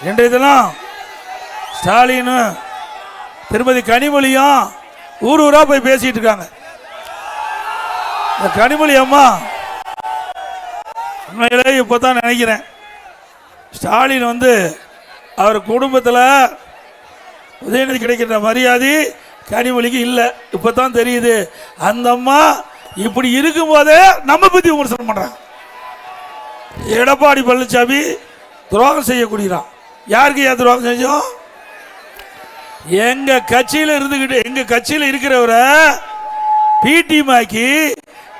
இன்றைய தினம் ஸ்டாலின் திருமதி கனிமொழியும் ஊர் ஊரா போய் பேசிட்டு இருக்காங்க. இந்த கனிமொழி அம்மா உண்மையிலே இப்போதான் நினைக்கிறேன், ஸ்டாலின் அவர் குடும்பத்தில் உதயநிதி கிடைக்கிற மரியாதை கனிமொழிக்கு இல்லை. இப்போதான் தெரியுது. அந்த அம்மா இப்படி இருக்கும் போதே நம்ம பத்தி விமர்சனம் பண்றாங்க. எடப்பாடி பழனிசாமி துரோகம் செய்யக்கூடியான். யாருக்கு ஏன் துரோகம் செஞ்சோம்? எங்க கட்சியில் இருந்துகிட்டு எங்க கட்சியில் இருக்கிறவரை பிடிமாக்கி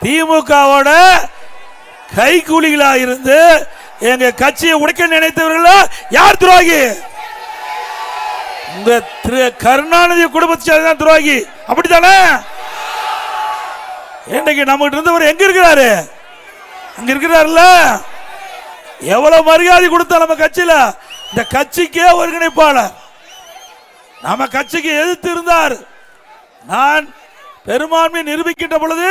திமுகவோட கைகூலிகளா இருந்து எங்க கட்சியை உடைக்க நினைத்தவர்களா யார் துரோகி? உங்க கருணாநிதி குடும்பத்தை தான் துரோகி. அப்படித்தானே? இன்னைக்கு நம்ம இருந்தவர் எங்க இருக்கிறாரு? அங்க இருக்கிறாருல்ல. எவ்வளவு மரியாதை கொடுத்தா நம்ம கட்சியில. இந்த கட்சிக்கே ஒருங்கிணைப்பாளர் நம்ம கட்சிக்கு எதிர்த்து இருந்தார். நான் பெரும்பான்மை நிரூபிக்கின்ற பொழுது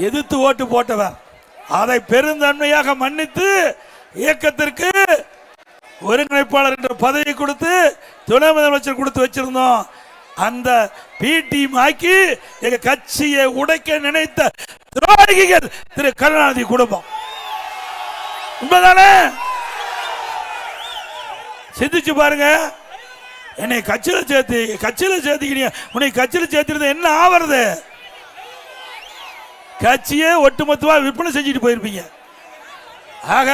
எதிர்த்து ஓட்டு போட்டவர். அதை பெருந்தன்மையாக மன்னித்து இயக்கத்திற்கு ஒருங்கிணைப்பாளர் என்ற பதவி கொடுத்து துணை முதலமைச்சர் கொடுத்து வச்சிருந்தோம். அந்த பிடி மாக்கி எங்க கட்சியை உடைக்க நினைத்த துரோகிகள் திரு கருணாநிதி குடும்பம். உண்மைதானே? சிந்திச்சு பாருங்க. என்னை கட்சியில் சேர்த்துக்கிறீங்க. உன்னை கட்சியில் சேர்த்திருந்த என்ன ஆவறது? கட்சியே ஒட்டுமொத்தமா விற்பனை செஞ்சுட்டு போயிருப்பீங்க. ஆக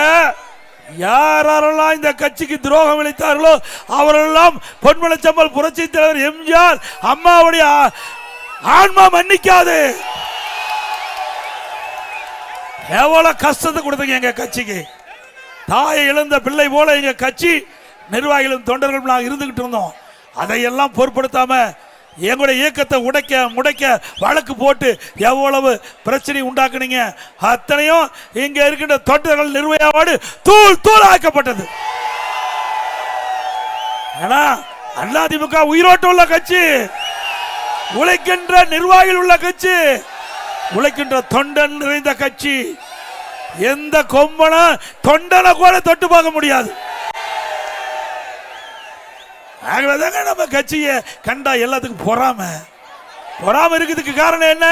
யாரெல்லாம் இந்த கட்சிக்கு துரோகம் இழைத்தார்களோ அவரெல்லாம் பொன்மனச்சம்பல் புரட்சி தலைவர் எம்ஜிஆர் அம்மாவுடைய ஆன்மா மன்னிக்காது. எவ்வளவு கஷ்டத்தை கொடுத்தீங்க எங்க கட்சிக்கு. தாயை இழந்த பிள்ளை போல எங்க கட்சி நிர்வாகிகளும் தொண்டர்களும் நாங்கள் இருந்துகிட்டு இருந்தோம். அதையெல்லாம் பொருட்படுத்தாம எங்களுடைய இயக்கத்தை உடைக்க முடைக்க வழக்கு போட்டு எவ்வளவு பிரச்சனை உண்டாக்குனீங்க. அத்தனையும் இங்க இருக்கின்ற தொண்டர்கள் நிர்வாகோடு தூள் தூள் ஆக்கப்பட்டது. ஏன்னா அதிமுக உயிரோட்டம் உள்ள கட்சி, உழைக்கின்ற நிர்வாகிகள் உள்ள கட்சி, உழைக்கின்ற தொண்டன் நிறைந்த கட்சி. எந்த கொம்பன தொண்டனை கூட தொட்டு பார்க்க முடியாது. நம்ம கட்சியை கண்டா எல்லாத்துக்கும் பொறாம இருக்குதுக்கு காரணம் என்ன?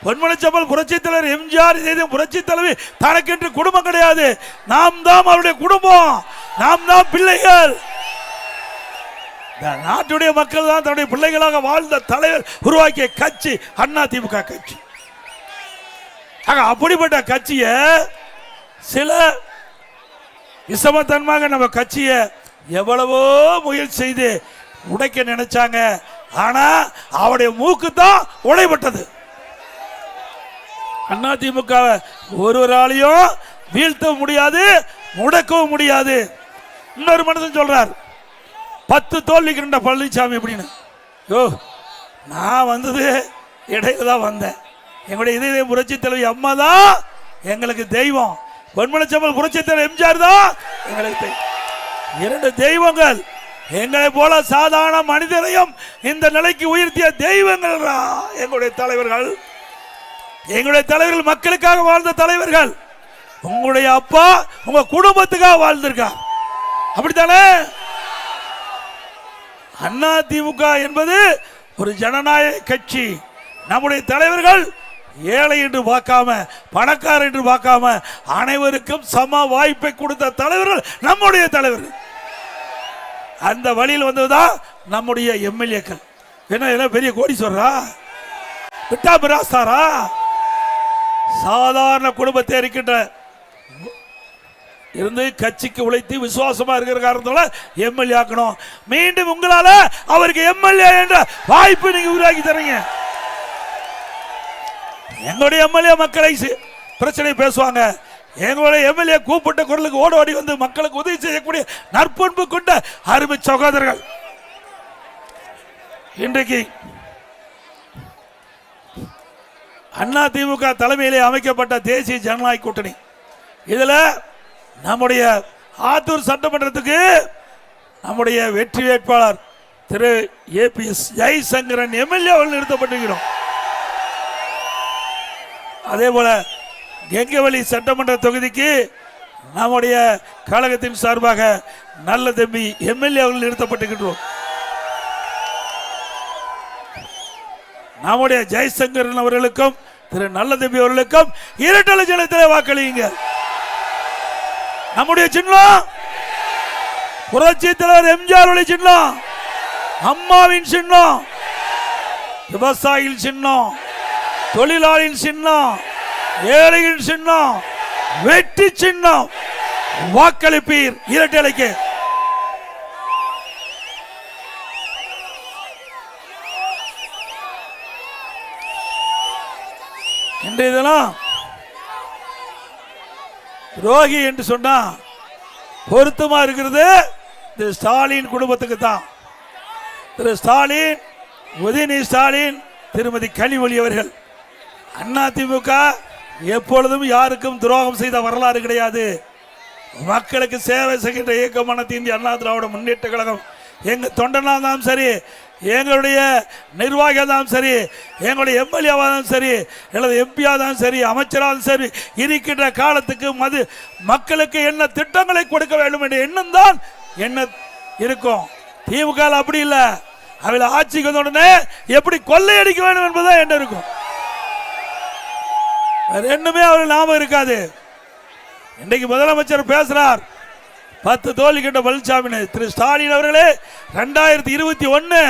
பொன்மனச்சம்பல் புரட்சி தலைவர் எம்ஜிஆர் புரட்சி தலைவி தனக்கென்று குடும்பம் கிடையாது. நாம் தான் அவருடைய குடும்பம், நாம் தான் பிள்ளைகள். நாட்டுடைய மக்கள் தான் தன்னுடைய பிள்ளைகளாக வாழ்ந்த தலைவர் உருவாக்கிய கட்சி அதிமுக கட்சி. அப்படிப்பட்ட கட்சியை சில விசமத்தன்மாக நம்ம கட்சியை எவ்வளவோ முயற்சி செய்து உடைக்க நினைச்சாங்க. ஆனா அவருடைய மூக்கு தான் உடைபட்டது. அதிமுக ஒருவராலையும் வீழ்த்த முடியாது, முடக்கவும் முடியாது. இன்னொரு மனுஷன் சொல்றார் 10 தோல்வி கண்ட பழனிசாமி அப்படின்னு. நான் வந்தது இடையில தான் வந்தேன். எங்களுடைய இதய புரட்சி தலைவி அம்மா தான் எங்களுக்கு தெய்வம். பொன்மனச்சம்பல் புரட்சி தலைவர் எம்ஜிஆர் தான் எங்களுக்கு தெய்வம். 2 தெய்வங்கள். எங்களை போல சாதாரண மனிதரையும் இந்த நிலைக்கு உயர்த்திய தெய்வங்கள் எங்களுடைய தலைவர்கள். எங்களுடைய தலைவர்கள் மக்களுக்காக வாழ்ந்த தலைவர்கள். உங்களுடைய அப்பா உங்க குடும்பத்துக்காக வாழ்ந்திருக்கார். அப்படித்தானே? அதிமுக என்பது ஒரு ஜனநாயக கட்சி. நம்முடைய தலைவர்கள் ஏழை என்று பார்க்காம, பணக்காரர் என்று பார்க்காம அனைவருக்கும் சம வாய்ப்பை கொடுத்த தலைவர்கள் நம்முடைய தலைவர்கள். அந்த வழியில் வந்ததுதான் நம்முடைய எம்எல்ஏக்கள். என்ன பெரிய கோடீஸ்வரரா, விட்டா பிராஸ்தாரா, சாதாரண குடும்பத்தை இருக்கின்ற இருந்து கட்சிக்கு உழைத்து விசுவாசமா இருக்கிற காரணத்தால எம்எல்ஏ ஆக்கணும். மீண்டும் உங்களால அவருக்கு எம்எல்ஏ என்ற வாய்ப்பு நீங்க உருவாக்கி தரீங்க. எங்களுடைய எம்எல்ஏ மக்களை பிரச்சனை பேசுவாங்க. எங்களுடைய எம்எல்ஏ கூப்பிட்ட குரலுக்கு ஓடி வந்து மக்களுக்கு உதவி செய்யக்கூடிய நற்பண்பு கொண்ட அருமை சகோதரர்கள். இன்றைக்கு அதிமுக தலைமையிலே அமைக்கப்பட்ட தேசிய ஜனநாயக கூட்டணி, இதுல நம்முடைய ஆத்தூர் சட்டமன்றத்துக்கு நம்முடைய வெற்றி வேட்பாளர் திரு ஏபிஎஸ் ஜெய்சங்கரன் எம்எல்ஏ நிறுத்தப்பட்டிருக்கிறோம். அதே போல கெங்கவெளி சட்டமன்ற தொகுதிக்கு நம்முடைய கழகத்தின் சார்பாக நல்ல தம்பி எம்எல்ஏ அவர்கள் நிறுத்தப்பட்டுகின்றோம். நம்முடைய ஜெயசங்கரன் அவர்களுக்கும் திரு நல்ல தம்பி அவர்களுக்கும் இரட்டை சின்னத்தில் வாக்களியுங்க. நம்முடைய சின்னம் புரட்சி தலைவர் எம்ஜிஆர் சின்னம், அம்மாவின் சின்னம், விவசாயியின் சின்னம், தொழிலாளியின் சின்னம், ஏழையின் சின்னம், வெற்றி சின்னம். வாக்களிப்பீர் இரட்டைக்கு. இன்றைய தினம் துரோகி என்று சொன்னா பொருத்தமா இருக்கிறது திரு ஸ்டாலின் குடும்பத்துக்கு தான். திரு ஸ்டாலின், உதயநிதி ஸ்டாலின், திருமதி கனிமொழி அவர்கள். அதிமுக எப்பொழுதும் யாருக்கும் துரோகம் செய்த வரலாறு கிடையாது. மக்களுக்கு சேவை செய்கின்ற இயக்கமான இந்திய அண்ணா திராவிட முன்னேற்ற கழகம். எங்க தொண்டனா தான் சரி, எங்களுடைய நிர்வாகியாக தான் சரி, எங்களுடைய எம்எல்ஏவாக தான் சரி, அல்லது எம்பியாக தான் சரி, அமைச்சராக சரி, இருக்கின்ற காலத்துக்கு மக்களுக்கு என்ன திட்டங்களை கொடுக்க வேண்டும் என்ற எண்ணம் தான் என்ன இருக்கும். திமுக அப்படி இல்லை. அவள் ஆட்சிக்கு வந்த உடனே எப்படி கொள்ளையடிக்க வேண்டும் என்பதுதான் என்ன இருக்கும். வேற என்னமே அவர்கள் ஞாபகம் இருக்காது. இன்றைக்கு முதலமைச்சர் பேசுறார் 10 தோல்வி கண்ட பழனிசாமி. திரு ஸ்டாலின் அவர்களே 2021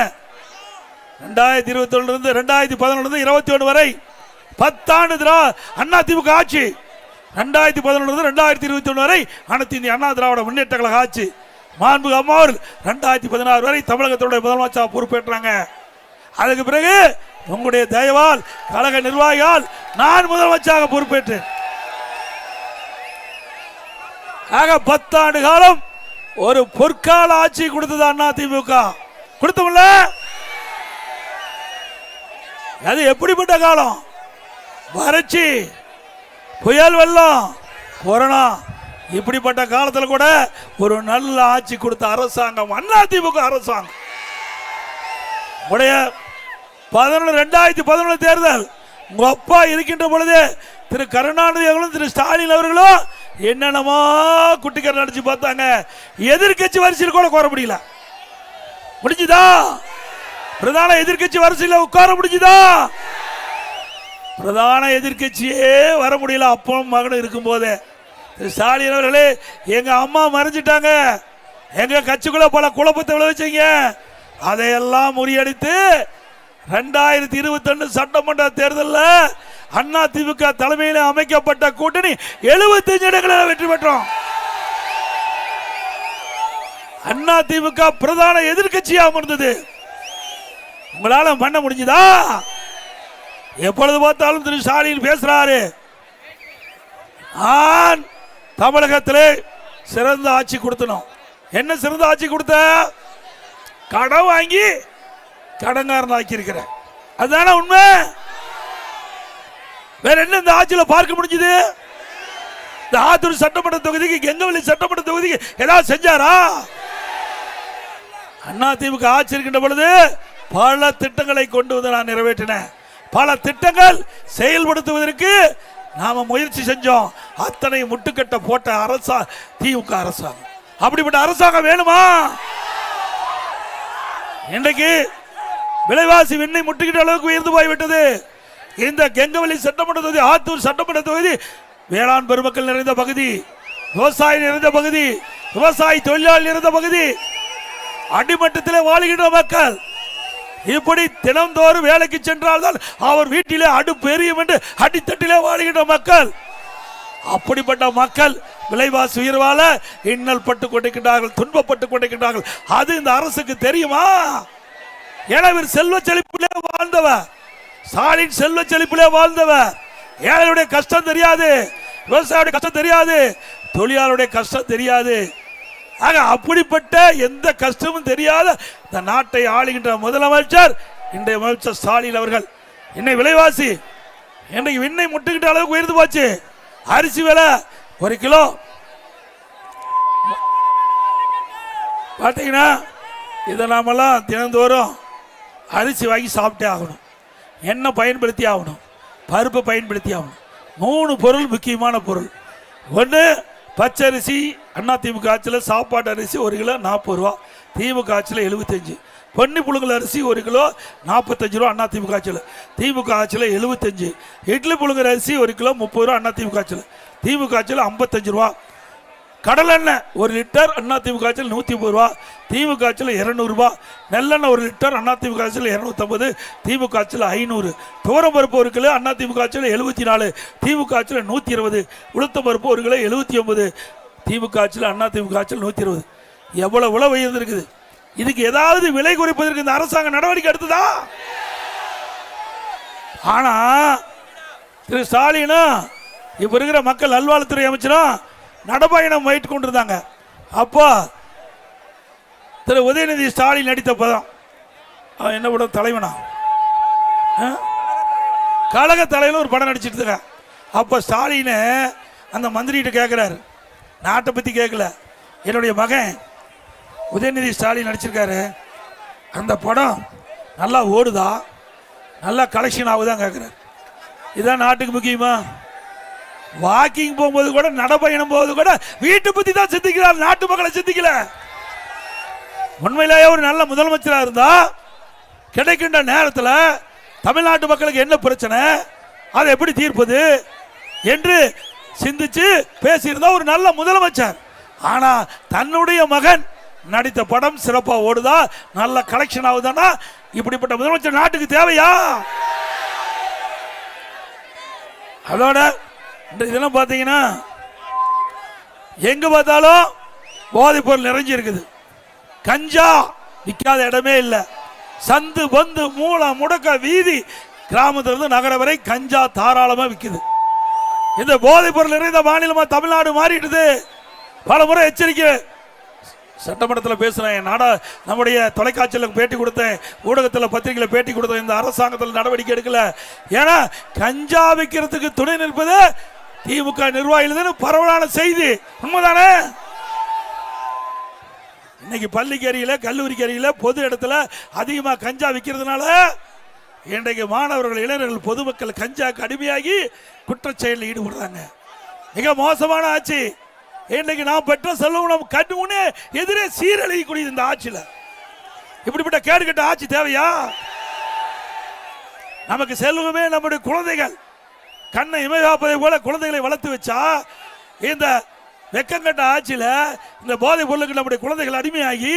2021 2011 21 வரை 10 ஆண்டு அண்ணா திமுக ஆட்சி. 2011 2021 வரை அனைத்து இந்திய அண்ணா திராவிட முன்னேற்ற கழக ஆட்சி. மாண்புமிகு அம்மா அவர்கள் 2016 வரை தமிழகத்துடைய முதலமைச்சர் பொறுப்பேற்றாங்க. அதுக்கு பிறகு உங்களுடைய தயவால் கழக நிர்வாகியால் நான் முதலமைச்சராக பொறுப்பேற்றேன். ஆக 10 ஆண்டு காலம் ஒரு பொற்கால ஆட்சி கொடுத்தது அண்ணா திமுக. கொடுத்தோம்ல. அது எப்படிப்பட்ட காலம்? வறட்சி, புயல், வெள்ளம், கொரோனா, இப்படிப்பட்ட காலத்தில் கூட ஒரு நல்ல ஆட்சி கொடுத்த அரசாங்கம் அண்ணா திமுக அரசாங்கம். 2011 தேர்தல் உங்க அப்பா இருக்கின்ற பொழுது திரு கருணாநிதி அவர்களும் திரு ஸ்டாலின் அவர்களும் என்னென்னமா குட்டிக்கரை நடிச்சு பார்த்தாங்க. எதிர்கட்சி வரிசையில் கூட உட்கார முடியல. முடிஞ்சுதா? பிரதான எதிர்கட்சி வரிசையில் உட்கார முடிஞ்சுதா? பிரதான எதிர்கட்சியே வர முடியல. அப்பவும் மகனும் இருக்கும் போதே ஸ்டாலின் அவர்களே, எங்க அம்மா மறைஞ்சிட்டாங்க, எங்க கட்சிக்குள்ள பல குழப்பத்தை விளைவிச்சீங்க, அதையெல்லாம் முறியடித்து 2021 சட்டமன்ற தேர்தலில் அண்ணா திமுக தலைமையில் அமைக்கப்பட்ட கூட்டணி 75 இடங்களில் வெற்றி பெற்றோம். அண்ணா திமுக பிரதான எதிர்கட்சியா அமர்ந்தது. உங்களால பண்ண முடிஞ்சதா? எப்பொழுது பார்த்தாலும் திரு ஸ்டாலின் பேசுறாரு, நான் தமிழகத்திலே சிறந்த ஆட்சி கொடுத்தனும். என்ன சிறந்த ஆட்சி கொடுத்த? கடன் வாங்கி கடன்காரன் ஆக்கி இருக்கிறேன். அதுதானே உண்மை. வேற என்ன இந்த ஆட்சியில் பார்க்க முடிஞ்சது? இந்த ஆத்தூர் சட்டமன்ற தொகுதிக்கு, கெங்கவல்லி சட்டமன்ற தொகுதிக்கு ஏதாவது செஞ்சாரா? அண்ணா திமுக ஆட்சி இருக்கின்ற பொழுது பல திட்டங்களை கொண்டு வந்து நான் நிறைவேற்றினேன். பல திட்டங்கள் செயல்படுத்துவதற்கு நாம முயற்சி செஞ்சோம். அத்தனை முட்டுக்கட்ட போட்ட திமுக அரசாங்கம். அப்படிப்பட்ட அரசாங்கம் வேணுமா? இன்றைக்கு விலைவாசி விண்ணை முட்டுக்கிட்ட அளவுக்கு உயர்ந்து போய்விட்டது. இந்த கெங்கவல்லி சட்டமன்ற தொகுதி, ஆத்தூர் சட்டமன்ற தொகுதி வேளாண் பெருமக்கள் நிறைந்த பகுதி, விவசாயி நிறைந்த பகுதி, விவசாயி தொழிலாளி நிறைந்த பகுதி, அடிமட்டத்திலே வாழுகின்ற மக்கள். இப்படி தினந்தோறும் வேலைக்கு சென்றால்தான் அவர் வீட்டிலே அடுப்பு எரியும் என்று அடித்தட்டிலே வாழுகின்ற மக்கள். அப்படிப்பட்ட மக்கள் விலைவாசி உயர்வால இன்னல் பட்டு கொண்டிருக்கிறார்கள், துன்பப்பட்டு கொண்டிருக்கிறார்கள். அது இந்த அரசுக்கு தெரியுமா? எனவே செல்வ செழிப்பிலே வாழ்ந்தவர் ஸ்டாலின், செல்வ செழிப்பிலே வாழ்ந்தவர். ஏழையுடைய கஷ்டம் தெரியாது, விவசாயியுடைய கஷ்டம் தெரியாது, தொழிலாளருடைய கஷ்டம் தெரியாது. ஆக அப்படிப்பட்ட எந்த கஷ்டமும் தெரியாத இந்த நாட்டை ஆளுகின்ற முதலமைச்சர் இன்றைய முதலமைச்சர் ஸ்டாலின் அவர்கள். இன்னைக்கு விலைவாசி இன்றைக்கு விண்ணை முட்டுக்கிட்ட அளவுக்கு உயர்ந்து போச்சு. அரிசி விலை 1 கிலோ பார்த்தீங்கன்னா இதை நாமெல்லாம் தினந்தோறும் அரிசி வாங்கி சாப்பிட்டே ஆகணும், எண்ணெய் பயன்படுத்தி ஆகணும், பருப்பு பயன்படுத்தி ஆகணும். 3 பொருள் முக்கியமான பொருள். ஒன்று பச்சரிசி அதிமுக ஆட்சியில் சாப்பாட்டு அரிசி 1 கிலோ 40 ரூபா, திமுக ஆட்சியில் 75. பொன்னி புழுங்கல் அரிசி 1 கிலோ 45 ரூபா அதிமுக ஆட்சியில், திமுக ஆட்சியில் 75. இட்லி புழுங்கல் அரிசி 1 கிலோ 30 ரூபா அதிமுக ஆட்சியில், திமுக ஆட்சியில் 55 ரூபா. கடலெண்ணெய் 1 லிட்டர் அதிமுக ஆட்சியில் 130 ரூபா, திமுக ஆட்சியில் 200 ரூபா. நெல்லெண்ணெய் 1 லிட்டர் அதிமுக ஆட்சியில் 250, திமுக ஆட்சியில் 500. துவரம் பருப்பு 1 கிலோ அதிமுக ஆட்சியில் 74, திமுக ஆட்சியில் 120. உளுத்தம் பருப்பு 1 கிலோ 79, திமுக ஆட்சியில் அதிமுக ஆட்சியில் 120. எவ்வளவு விலை உயர்ந்திருக்குது. இதுக்கு ஏதாவது விலை குறைப்பதற்கு இந்த அரசாங்கம் நடவடிக்கை எடுத்ததா? ஆனா திரு ஸ்டாலினும் இப்ப இருக்கிற மக்கள் நல்வாழ்வுத்துறை அமைச்சரும் நடப்பயணம் வைத்து கொண்டிருந்தாங்க. அப்போ திரு உதயநிதி ஸ்டாலின் நடித்த படம் என்ன படம்? தலைவனா, கழக தலைவன் ஒரு படம் நடிச்சிட்டு இருக்க. அப்போ ஸ்டாலின் அந்த மந்திரிகிட்ட கேட்குறாரு, நாட்டை பற்றி கேட்கல, என்னுடைய மகன் உதயநிதி ஸ்டாலின் நடிச்சிருக்காரு, அந்த படம் நல்லா ஓடுதா, நல்லா கலெக்ஷன் ஆகுதான் கேட்குறாரு. இதுதான் நாட்டுக்கு முக்கியமா? வாக்கிங் போகும்போது கூட, நடப்பயணம் போது கூட வீட்டை பத்தி தான் சிந்திக்கிறார், நாட்டு மக்களை சிந்திக்கல. உண்மையிலேயே ஒரு நல்ல முதலமைச்சராக இருந்தா கிடைக்கின்ற நேரத்தில் தமிழ்நாட்டு மக்களுக்கு என்ன பிரச்சனை, அதை எப்படி தீர்ப்பது என்று சிந்திச்சு பேசியிருந்தா ஒரு நல்ல முதலமைச்சர். ஆனா தன்னுடைய மகன் நடித்த படம் சிறப்பா ஓடுதா, நல்ல கலெக்ஷன் ஆகுதானா, இப்படிப்பட்ட முதலமைச்சர் நாட்டுக்கு தேவையா? அதோட இதெல்லாம் பார்த்தீங்கன்னா எங்க பார்த்தாலும் போதைப் பொருள் நிறைஞ்சி இருக்குது. கஞ்சா விற்காத இடமே இல்லை. சந்து பந்து மூல முடக்க வீதி, கிராமத்திலிருந்து நகர வரை கஞ்சா தாராளமா விற்குது. இந்த போதைப் பொருள் நிறைந்த மாநிலமா தமிழ்நாடு மாறிடுது. பல முறை எச்சரிக்கை சட்டமன்றத்தில் பேசுறேன், நம்முடைய தொலைக்காட்சியில் பேட்டி கொடுத்தேன், ஊடகத்தில் பத்திரிகையில் பேட்டி கொடுத்தேன். இந்த அரசாங்கத்தில் நடவடிக்கை எடுக்கல. ஏன்னா கஞ்சா விற்கிறதுக்கு துணை நிற்பது திமுக நிர்வாகிகள் பரவலான செய்தி. உண்மைதானே? இன்னைக்கு பள்ளிக்கு அருகில, கல்லூரிக்கு அருகில, பொது இடத்துல அதிகமா கஞ்சா விற்கிறதுனால இன்றைக்கு மாணவர்கள், இளைஞர்கள், பொதுமக்கள் கஞ்சாக்கு அடிமையாகி குற்றச்செயலில் ஈடுபடுறாங்க. மிக மோசமான ஆட்சி. இன்றைக்கு நாம் பெற்ற செல்வம் நம் கண்ணுமுன்னே எதிரே சீரழியக்கூடிய இந்த ஆட்சியில் இப்படிப்பட்ட கேடுகட்ட ஆட்சி தேவையா? நமக்கு செல்வமே நம்முடைய குழந்தைகள். கண்ணை இமைகாப்பதை போல குழந்தைகளை வளர்த்து வச்சா இந்த வெக்கங்கட்ட ஆட்சியில் இந்த போதை பொருளுக்கு நம்முடைய குழந்தைகள் அடிமையாகி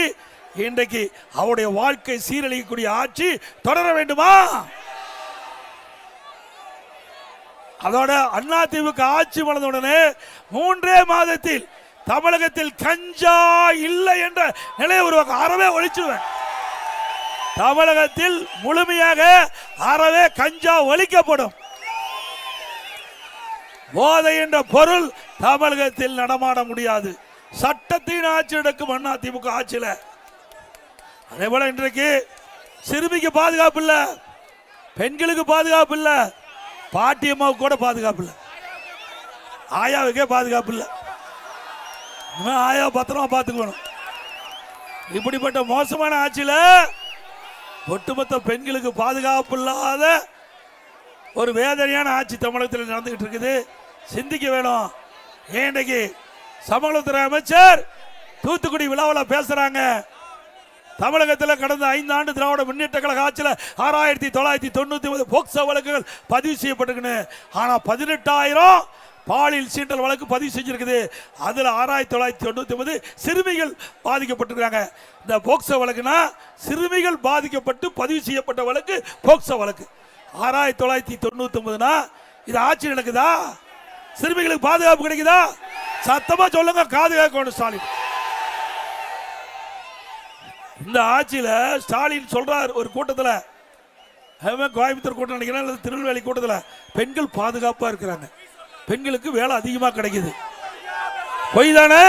இன்றைக்கு அவருடைய வாழ்க்கை சீரழியக்கூடிய ஆட்சி தொடர வேண்டுமா? அதோட அதிமுக ஆட்சி வளர்ந்தவுடனே 3 மாதத்தில் தமிழகத்தில் கஞ்சா இல்லை என்ற நிலையை உருவாக்க அறவே ஒழிச்சுவேன். தமிழகத்தில் முழுமையாக அறவே கஞ்சா ஒழிக்கப்படும். போதை என்ற பொருள் தமிழகத்தில் நடமாட முடியாது. சட்டத்தின் ஆட்சி எடுக்கும் அதிமுக ஆட்சியில். அதே போல இன்றைக்கு சிறுமிக்கு பாதுகாப்பு இல்லை, பெண்களுக்கு பாதுகாப்பு இல்லை, பாட்டியம்மாவுக்கு கூட பாதுகாப்பு இல்லை, ஆயாவுக்கே பாதுகாப்பு இல்லை. ஆயா பத்திரமா பார்த்துக்கணும். இப்படிப்பட்ட மோசமான ஆட்சியில் ஒட்டுமொத்த பெண்களுக்கு பாதுகாப்பு இல்லாத ஒரு வேதனையான ஆட்சி தமிழகத்தில் நடந்துகிட்டு இருக்குது. சிந்திக்க வேணும். இன்றைக்கு சமூகத்துறை அமைச்சர் தூத்துக்குடி விழாவில் பேசுறாங்க. தமிழகத்தில் கடந்த 5 ஆண்டு திராவிட முன்னேற்ற கழக ஆட்சியில் 6999 போக்சோ வழக்குகள் பதிவு செய்யப்பட்டிருக்குன்னு. ஆனா 18,000 பாலியல் சீண்டல் வழக்கு பதிவு செஞ்சிருக்குது. அதுல 6999 சிறுமிகள் பாதிக்கப்பட்டிருக்காங்க. இந்த போக்சோ வழக்குனா சிறுமிகள் பாதிக்கப்பட்டு பதிவு செய்யப்பட்ட வழக்கு போக்சோ வழக்கு. 6999னா இது ஆட்சி நடக்குதா? சிறுமிகளுக்கு பாதுகாப்பு கிடைக்குதா? சத்தமா சொல்லுங்க, காது கேட்கணும் ஸ்டாலின். இந்த ஆட்சியில ஸ்டாலின் சொல்றார் ஒரு கூட்டத்தில், கோயம்புத்தூர் கூட்டம் நினைக்கிறேன் அல்லது திருநெல்வேலி கூட்டத்தில், பெண்கள் பாதுகாப்பா இருக்கிறாங்க, பெண்களுக்கு வேலை அதிகமா கிடைக்குது. பொய் தானே?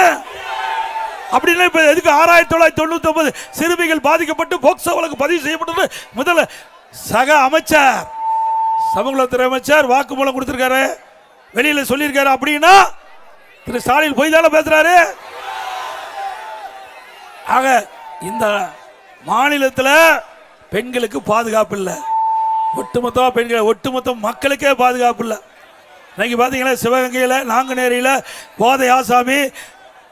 அப்படின்னா இப்ப எதுக்கு 6999 சிறுமிகள் பாதிக்கப்பட்டு போக்சோ வழக்கு பதிவு செய்யப்பட்டது? முதல்ல சக அமைச்சர், சமூகத்துறை அமைச்சர் வாக்குமூலம் கொடுத்திருக்காரு, வெளியில சொல்லியிருக்காரு. அப்படின்னா திரு ஸ்டாலின் பொய் தானே பேசுறாரு? ஆக இந்த மாநிலத்தில் பெண்களுக்கு பாதுகாப்பு இல்லை. ஒட்டுமொத்த பெண்கள், ஒட்டுமொத்த மக்களுக்கே பாதுகாப்பு இல்லை. இன்னைக்கு பார்த்தீங்கன்னா சிவகங்கையில் நாங்குநேரியில் போதை ஆசாமி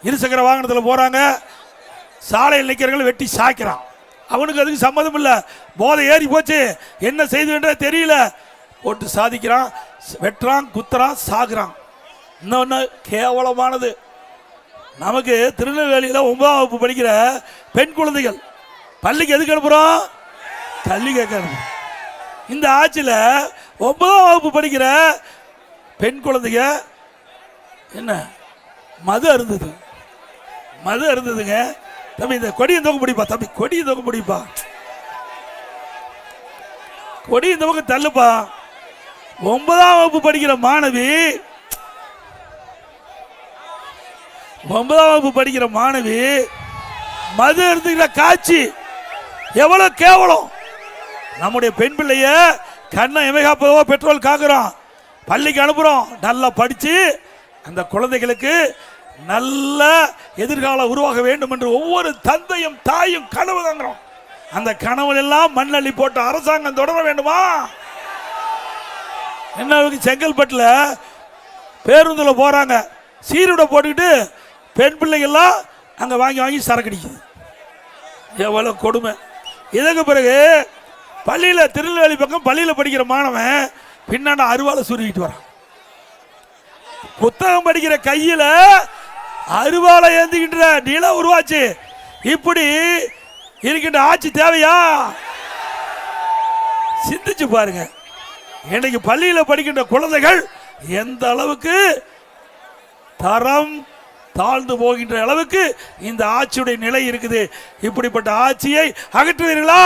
இருசக்கர வாகனத்தில் போகிறாங்க, சாலையில் நிற்கிறவங்களை வெட்டி சாய்க்கிறான். அவனுக்கு அதுக்கு சம்மதம் இல்லை, போதை ஏறி போச்சு, என்ன செய்துன்றே தெரியல, போட்டு சாதிக்கிறான், வெட்டுறான், குத்துறான், சாகுறான். இன்னொன்று கேவலமானது, நமக்கு திருநெல்வேலியில் 9ஆம் வகுப்பு படிக்கிற பெண் குழந்தைகள் பள்ளிக்கு எதுக்கு அனுப்புகிறோம்? கல்வி கேட்க அனுப்புகிறோம். இந்த ஆட்சியில் 9ஆம் வகுப்பு படிக்கிற பெண் குழந்தைங்க என்ன மது அருந்ததுங்க. தம்பி இந்த கொடியை தூக்க முடியுப்பா, தம்பி கொடியை தூக்க முடியுப்பா, கொடியை தூக்க தள்ளுப்பா. 9ஆம் வகுப்பு படிக்கிற மாணவி, 9ஆம் வகுப்பு படிக்கிற மாணவி மது அருந்துகிற காட்சி எவ்வளவு கேவலம். நம்முடைய பெண் பிள்ளைய கண்ணை எமைகாப்பதோ பெட்ரோல் காக்குறோம், பள்ளிக்கு அனுப்புறோம், நல்லா படிச்சு அந்த குழந்தைகளுக்கு நல்ல எதிர்காலம் உருவாக வேண்டும் என்று ஒவ்வொரு தந்தையும் தாயும் கனவு காண்கிறோம். அந்த கனவு எல்லாம் மண்ணள்ளி போட்ட அரசாங்கம் தொடர வேண்டுமா? என்ன செங்கல்பட்டுல பேருந்துல போறாங்க, சீருடை போட்டுக்கிட்டு பெண் பிள்ளைகள்லாம் அங்க வாங்கி சரக்கடிக்குது. எவ்வளவு கொடுமை. இதற்கு பிறகு பள்ளியில திருநெல்வேலி பக்கம் பள்ளியில படிக்கிற மாணவன் பின்னாண்ட அருவாளை சுருகிட்டு வரான். புத்தகம் படிக்கிற கையில அருவாளை ஏந்திக்கின்ற நில உருவாச்சு. இப்படி இருக்கின்ற ஆட்சி தேவையா? சிந்திச்சு பாருங்க. இன்னைக்கு பள்ளியில் படிக்கின்ற குழந்தைகள் எந்த அளவுக்கு தரம் தாழ்ந்து போகின்ற அளவுக்கு இந்த ஆட்சியுடைய நிலை இருக்குது. இப்படிப்பட்ட ஆட்சியை அகற்றுவீர்களா?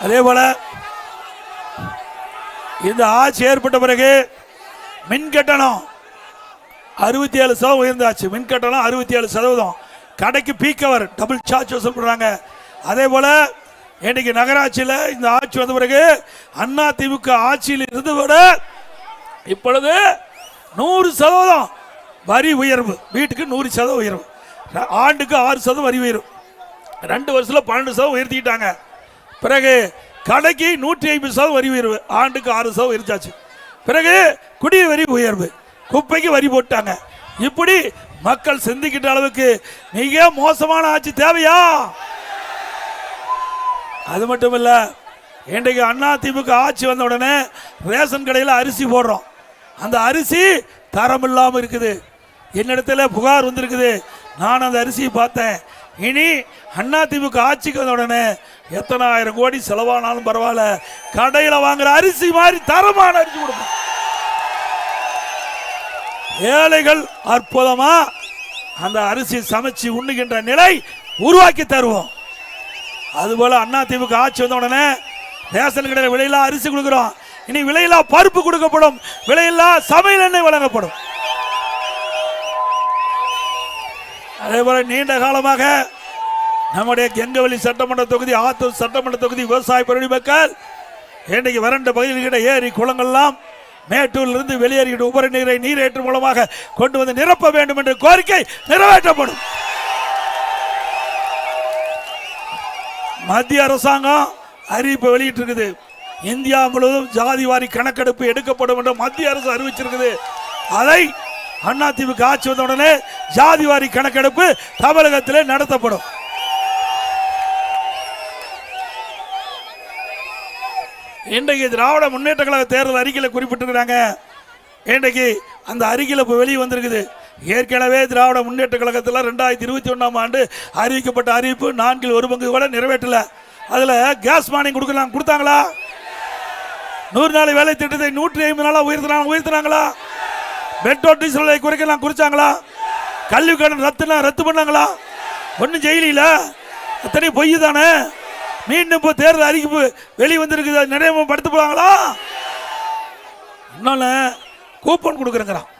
அதே போல இந்த ஆட்சி ஏற்பட்ட பிறகு மின் கட்டணம் 67% உயர்ந்தாச்சு. மின் கட்டணம் 67%. கடைக்கு பீக்கவர் டபுள் சார்ஜ் சொல்றாங்க. அதே போல இன்னைக்கு நகராட்சியில் இந்த ஆட்சி வந்த பிறகு அண்ணா திமுக ஆட்சியில் இருந்து விட இப்பொழுது 100% வரி உயர்வு, வீட்டுக்கு 100% உயர்வு, ஆண்டுக்கு 6% வரி உயர்வு, 2 வருஷத்துல 12% உயர்த்திட்டாங்க. பிறகு கடைக்கு 150% வரி உயர்வு, ஆண்டுக்கு 6% உயர்ச்சாச்சு. பிறகு குடி வரி உயர்வு, குப்பைக்கு வரி போட்டாங்க. இப்படி மக்கள் சிந்திக்கின்ற அளவுக்கு மிக மோசமான ஆட்சி தேவையா? அது மட்டும் இல்ல, இன்றைக்கு அண்ணா திமுக ஆட்சி வந்த உடனே ரேஷன் கடையில் அரிசி போடுறோம், அந்த அரிசி தரம் இல்லாமல் இருக்குது. என்னிடத்துல புகார் வந்திருக்குது, நான் அந்த அரிசியை பார்த்தேன். இனி அண்ணா திமுக ஆட்சிக்கு வந்த உடனே எத்தனை ஆயிரம் கோடி செலவானாலும் பரவாயில்ல, கடையில் வாங்குற அரிசி மாதிரி தரமான அரிசி கொடுப்போம். ஏழைகள் அற்புதமா அந்த அரிசி சமைச்சு உண்ணுகின்ற நிலை உருவாக்கி தருவோம். அதுபோல அண்ணா திமுக ஆட்சி வந்த உடனே ரேஷன் கடையில் விலையில்லா அரிசி கொடுக்கிறோம். இனி விலையில்லா பருப்பு கொடுக்கப்படும், விலையில்லா சமையல் எண்ணெய் வழங்கப்படும். அதே போல நீண்ட காலமாக நம்முடைய கெங்கவெளி சட்டமன்ற தொகுதி, ஆத்தூர் சட்டமன்ற தொகுதி விவசாய பகுதி மக்கள் இன்றைக்கு வறண்ட பகுதியில் ஏரி குளங்கள்லாம் மேட்டூரிலிருந்து வெளியேறிய உபரி நீரை நீரேற்று மூலமாக கொண்டு வந்து நிரப்ப வேண்டும் என்ற கோரிக்கை நிறைவேற்றப்படும். மத்திய அரசாங்கம் அறிவிப்பு வெளியிட்டு இருக்குது. இந்தியா முழுவதும் ஜாதிவாரி கணக்கெடுப்பு எடுக்கப்படும் என்று மத்திய அரசு அறிவிச்சிருக்குது. அதை அதிமுக ஆட்சி வந்த உடனே ஜாதிவாரி கணக்கெடுப்பு தமிழகத்திலே நடத்தப்படும். இன்றைக்கு திராவிட முன்னேற்ற கழக தேர்தல் அறிக்கையில் குறிப்பிட்டிருக்கிறாங்க. இன்றைக்கு அந்த அறிக்கையில் இப்போ வெளியே வந்திருக்குது. ஏற்கனவே திராவிட முன்னேற்ற கழகத்தில் 2021ஆம் ஆண்டு அறிவிக்கப்பட்ட அறிவிப்பு 1/4 கூட நிறைவேற்றல. அதில் கேஸ் மானியம் கொடுத்தாங்களா? 100 நாள் வேலை திட்டத்தை 150 நாளாக உயர்த்தினாங்களா? பெட்ரோல் டீசல் விலை குறைக்கலாம் குறிச்சாங்களா? கல்வி கடன் ரத்து பண்ணாங்களா? ஒன்றும் செய்யல. அத்தனை பொய் தானே. மீண்டும் இப்போ தேர்தல் அறிவிப்பு வெளியே வந்திருக்குது, நிறைவேற்றப்படுத்த போறாங்களா? இன்னொன்று கூப்பன் கொடுக்குறேங்கிறான்.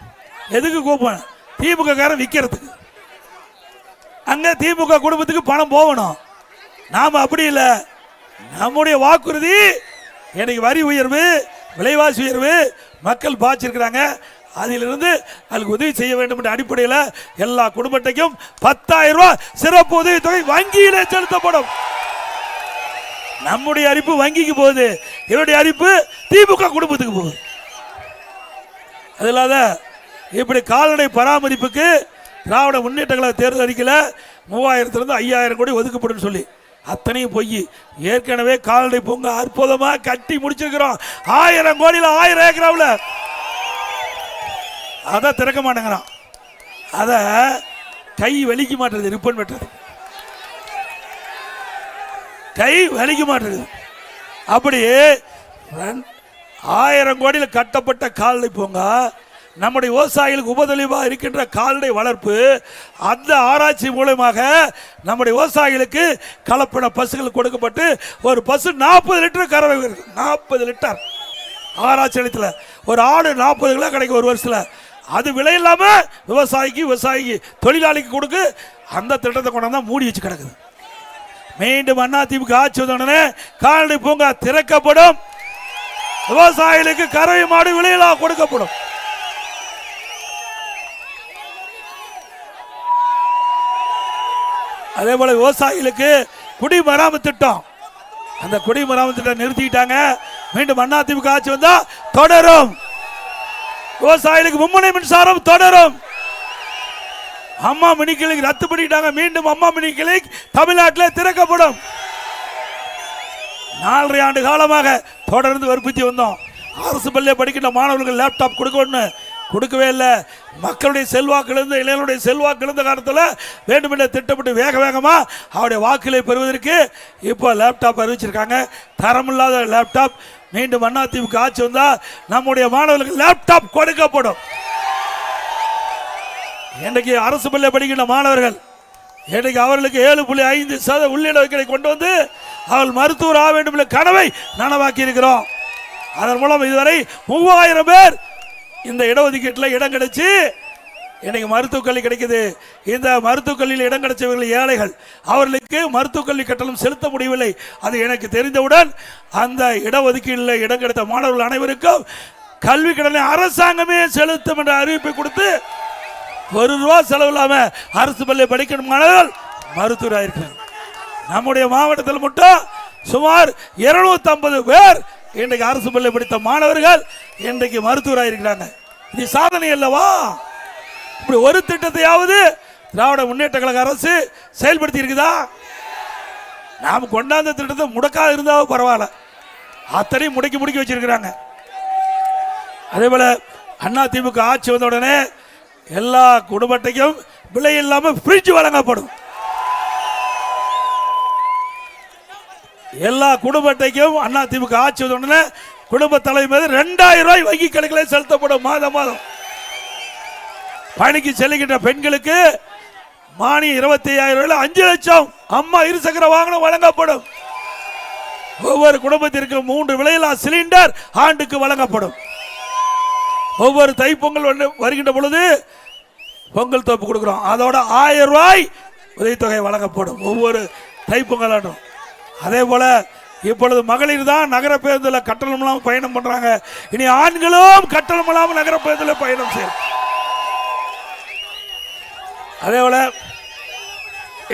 எதுக்கு கூப்பன்? திமுக காரன் விற்கிறதுக்கு. அங்கே திமுக குடும்பத்துக்கு பணம் போகணும். நாம் அப்படி இல்லை. நம்முடைய வாக்குறுதி எனக்கு வரி உயர்வு, விலைவாசி உயர்வு மக்கள் பாய்ச்சிருக்கிறாங்க. அதிலிருந்து அதுக்கு உதவி செய்ய வேண்டும் என்ற அடிப்படையில் எல்லா குடும்பத்தையும் 10,000 ரூபாய் சிறப்பு உதவித்தொகை வங்கியிலே செலுத்தப்படும். நம்முடைய அரிப்பு வங்கிக்கு போகுது, இவருடைய அரிப்பு திமுக குடும்பத்துக்கு போகுது. அது இல்லாத இப்படி கால்நடை பராமரிப்புக்கு திராவிட முன்னேற்ற கழக தேர்தல் அறிக்கையில் 3000 5000 கோடி ஒதுக்கப்படும் சொல்லி அத்தனையும் பொய். ஏற்கனவே கால்நடை பூங்கா அற்புதமா கட்டி முடிச்சிருக்கிறோம். 1000 கோடியில் 1000 ஏக்கராவில் அதை திறக்க மாட்டேங்கிறான். அதை கை வலிக்க மாட்டேது, ரிப்பன் வெட்டுறது கை வலிக்க மாட்டேங்குது. அப்படி 1000 கோடியில் கட்டப்பட்ட கால்நடை பூங்கா நம்முடைய விவசாயிகளுக்கு உபதொழிவாக இருக்கின்ற கால்நடை வளர்ப்பு, அந்த ஆராய்ச்சி மூலமாக நம்முடைய விவசாயிகளுக்கு கலப்பின பசுகள் கொடுக்கப்பட்டு ஒரு பசு 40 லிட்டர் கறவை, 40 லிட்டர் ஆராய்ச்சி நிலையத்தில் ஒரு ஆடு 40 கிலோ கிடைக்கும் ஒரு வருஷத்தில். அது விலை இல்லாமல் விவசாயிக்கு தொழிலாளிக்கு கொடுக்கு. அந்த திட்டத்தை கொண்டாந்து மூடி வச்சு கிடக்குது. மீண்டும் அதிமுக ஆட்சி வந்தவுடனே கால்நடை பூங்கா திறக்கப்படும், விவசாயிகளுக்கு கறவை மாடு விலையில்லா கொடுக்கப்படும். அதே போல விவசாயிகளுக்கு குடிமராமத்து திட்டம், அந்த குடிமராமத்து திட்டம் நிறுத்திட்டாங்க. மீண்டும் அதிமுக ஆட்சி வந்தா தொடரும். விவசாயிகளுக்கு மும்முனை மின்சாரம் தொடரும். அம்மா மினி கிளினிக் ரத்து பண்ணிட்டாங்க. மீண்டும் அம்மா மினி கிளினிக் தமிழ்நாட்டில் திறக்கப்படும். 4.5 ஆண்டு காலமாக தொடர்ந்து வற்புறுத்தி வந்தோம். அரசு பள்ளியை படிக்கின்ற மாணவர்கள் லேப்டாப் கொடுக்கணும், கொடுக்கவே இல்லை. மக்களுடைய செல்வாக்கிழந்த இளைஞருடைய செல்வாக்கிழந்த காலத்தில் வேண்டுமென்ற திட்டப்பட்டு வேக வேகமாக அவருடைய வாக்குகளை பெறுவதற்கு இப்போ லேப்டாப் அறிவிச்சிருக்காங்க. தரமில்லாத லேப்டாப். மீண்டும் அதிமுக ஆட்சி வந்தால் நம்முடைய மாணவர்களுக்கு லேப்டாப் கொடுக்கப்படும். இன்றைக்கு அரசு பள்ளியை படிக்கின்ற மாணவர்கள் இன்றைக்கு அவர்களுக்கு 7.5% உள்ளிடங்களை கொண்டு வந்து அவள் மருத்துவர் ஆக வேண்டும் என்ற கனவை நனவாக்கி இருக்கிறோம். அதன் மூலம் இதுவரை 3000 பேர் இந்த இடஒதுக்கீட்டில் இடம் கிடைச்சு இன்னைக்கு மருத்துவக் கல்வி கிடைக்குது. இந்த மருத்துவக் கல்வியில் இடம் கிடைச்சவர்கள் ஏழைகள், அவர்களுக்கு மருத்துவக் கல்வி கட்டணம் செலுத்த முடியவில்லை. அது எனக்கு தெரிந்தவுடன் அந்த இடஒதுக்கீட்டில் இடம் கிடைத்த மாணவர்கள் அனைவருக்கும் கல்வி கடனை அரசாங்கமே செலுத்தும் என்ற அறிவிப்பை கொடுத்து ₹1 செலவு இல்லாமல் அரசு பள்ளி படிக்கிற மாணவர்கள் மருத்துவராக இருக்கிறார். நம்முடைய மாவட்டத்தில் மட்டும் சுமார் 250 பேர் இன்றைக்கு அரசு பள்ளி படித்த மாணவர்கள் இன்றைக்கு மருத்துவராக இருக்கிறாங்க. இது சாதனை அல்லவா? இப்படி ஒரு திட்டத்தையாவது திராவிட முன்னேற்ற கழக அரசு செயல்படுத்தி இருக்குதா? நாம் கொண்டாந்த திட்டத்தை முடக்காக இருந்தாலும் பரவாயில்ல, அத்தனையும் முடக்கி வச்சிருக்கிறாங்க. அதே போல அதிமுக ஆட்சி வந்த உடனே எல்லா குடும்பத்தையும் விலை இல்லாமல் ஃப்ரிட்ஜ் வழங்கப்படும். எல்லா குடும்பத்தையும் அதிமுக ஆட்சி வந்த உடனே குடும்ப தலைவர் மீது ₹2000 வங்கி கணக்கிலே செலுத்தப்படும். மாதம் பணிக்கு செல்லுகின்ற பெண்களுக்கு மானியம் 25,000 5 லட்சம் அம்மா இருசக்கர வாகனம் வழங்கப்படும். ஒவ்வொரு குடும்பத்திற்கு 3 விலையில்லா சிலிண்டர் ஆண்டுக்கு வழங்கப்படும். ஒவ்வொரு தைப்பொங்கல் வருகின்ற பொழுது பொங்கல் தோப்பு கொடுக்கிறோம், அதோட ₹1000 உதவித்தொகை வழங்கப்படும் ஒவ்வொரு தைப்பொங்கல் ஆண்டும். அதே போல இப்பொழுது மகளிர் தான் நகர பேருந்தில் கட்டணம் இல்லாமல் பயணம் பண்றாங்க. இனி ஆண்களும் கட்டணம் இல்லாமல் நகர பேருந்தில் பயணம் செய்யும். அதே போல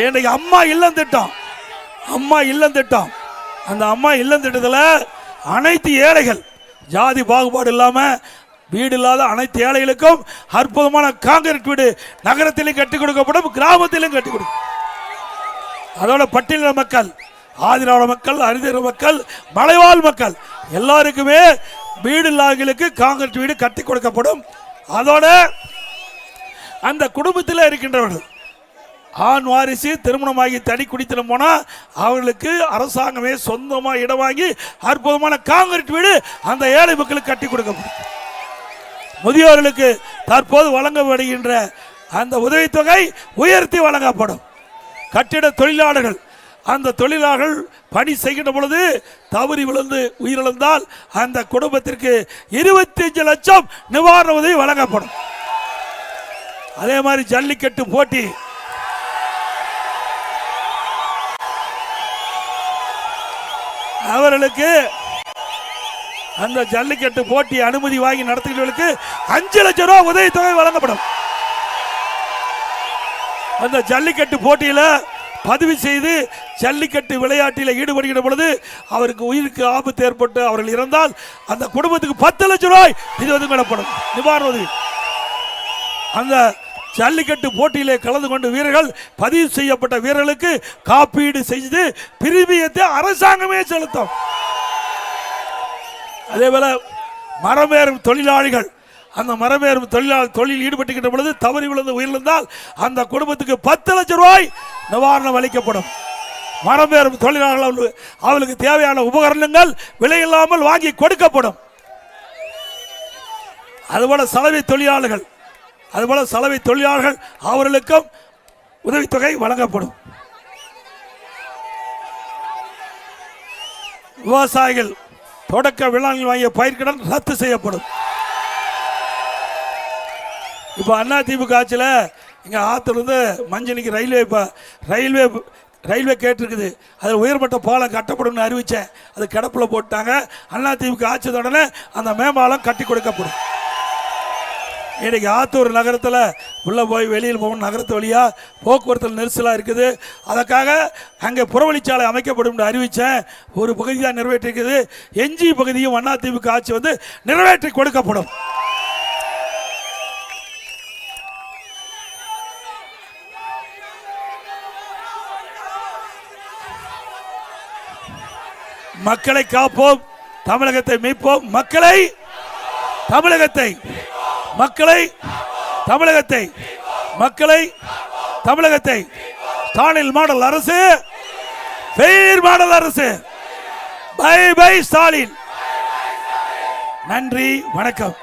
இன்றைக்கு அம்மா இல்லம் திட்டம், அந்த அம்மா இல்லம் திட்டத்தில் அனைத்து ஏழைகள் ஜாதி பாகுபாடு இல்லாமல் வீடு இல்லாத அனைத்து ஏழைகளுக்கும் அற்புதமான காங்கிரீட் வீடு நகரத்திலும் கட்டி கொடுக்கப்படும், கிராமத்திலும் கட்டி கொடுக்கும். அதோட பட்டியலின மக்கள், ஆதிராவிட மக்கள், அரிதிர மக்கள், மலைவாழ் மக்கள் எல்லாருக்குமே வீடு இல்லாதவர்களுக்கு காங்கிரீட் வீடு கட்டி கொடுக்கப்படும். அதோட அந்த குடும்பத்தில் இருக்கின்றவர்கள் ஆண் வாரிசு திருமணமாகி தனி குடித்தனம் போனால் அவர்களுக்கு அரசாங்கமே சொந்தமாக இடம் வாங்கி அற்புதமான காங்கிரீட் வீடு அந்த ஏழை மக்களுக்கு கட்டி கொடுக்கப்படும். முதியோர்களுக்கு தற்போது வழங்கப்படுகின்ற அந்த உதவித்தொகை உயர்த்தி வழங்கப்படும். கட்டிட தொழிலாளர்கள், அந்த தொழிலாளர்கள் பணி செய்கின்ற பொழுது தவறி விழுந்து உயிரிழந்தால் அந்த குடும்பத்திற்கு 25 லட்சம் நிவாரண உதவி வழங்கப்படும். அதே மாதிரி ஜல்லிக்கட்டு போட்டி, அவர்களுக்கு அந்த ஜல்லிக்கட்டு போட்டி அனுமதி வாங்கி நடத்துகிறவர்களுக்கு 5 லட்சம் ரூபாய் உதவித்தொகை வழங்கப்படும். அந்த ஜல்லிக்கட்டு போட்டியில் பதிவு செய்து ஜல்லிக்கட்டு விளையாட்டில் ஈடுபடுகிற பொழுது அவருக்கு உயிருக்கு ஆபத்து ஏற்பட்டு அவர்கள் இறந்தால் அந்த குடும்பத்துக்கு 10 லட்சம் ரூபாய் இது ஒதுக்கப்படும் நிவாரண உதவி. அந்த ஜல்லிக்கட்டு போட்டியிலே கலந்து கொண்டு வீரர்கள் பதிவு செய்யப்பட்ட வீரர்களுக்கு காப்பீடு செய்து பிரீமியத்தை அரசாங்கமே செலுத்தும். அதே போல மரமேறும் தொழிலாளிகள், அந்த மரமேறும் தொழில் ஈடுபட்டுகின்ற பொழுது தவறி விழுந்து உயிரிழந்தால் அந்த குடும்பத்துக்கு 10 லட்சம் ரூபாய் நிவாரணம் அளிக்கப்படும். மரமேறும் தொழிலாளர்கள் அவர்களுக்கு தேவையான உபகரணங்கள் விலையில்லாமல் வாங்கி கொடுக்கப்படும். அதுபோல சலவை தொழிலாளர்கள் அவர்களுக்கும் உதவித்தொகை வழங்கப்படும். விவசாயிகள் தொடக்க வேளாண்மை வாங்கிய பயிர்க்கடன் ரத்து செய்யப்படும். இப்போ அதிமுக ஆட்சியில் இங்கே ஆற்றுலேருந்து மஞ்சளிக்கு ரயில்வே கேட்டிருக்குது. அதில் உயர்மட்ட பாலம் கட்டப்படும்னு அறிவித்தேன். அது கிடப்பில் போட்டாங்க. அதிமுக ஆட்சி உடனே அந்த மேம்பாலம் கட்டி கொடுக்கப்படும். இன்றைக்கி ஆத்தூர் நகரத்தில் உள்ளே போய் வெளியில் போகணும், நகரத்து வழியாக போக்குவரத்து நெரிசலாக இருக்குது. அதற்காக அங்கே புறவழிச்சாலை அமைக்கப்படும் அறிவித்தேன். ஒரு பகுதி தான் நிறைவேற்றிருக்குது. எஞ்சி பகுதியும் அதிமுக ஆட்சி வந்து நிறைவேற்றி கொடுக்கப்படும். மக்களை காப்போம், தமிழகத்தை மீட்போம். தமிழகத்தை ஸ்டாலின் மாடல் அரசு, ஃபெயிர் மாடல் அரசு. Bye bye Stalin. நன்றி, வணக்கம்.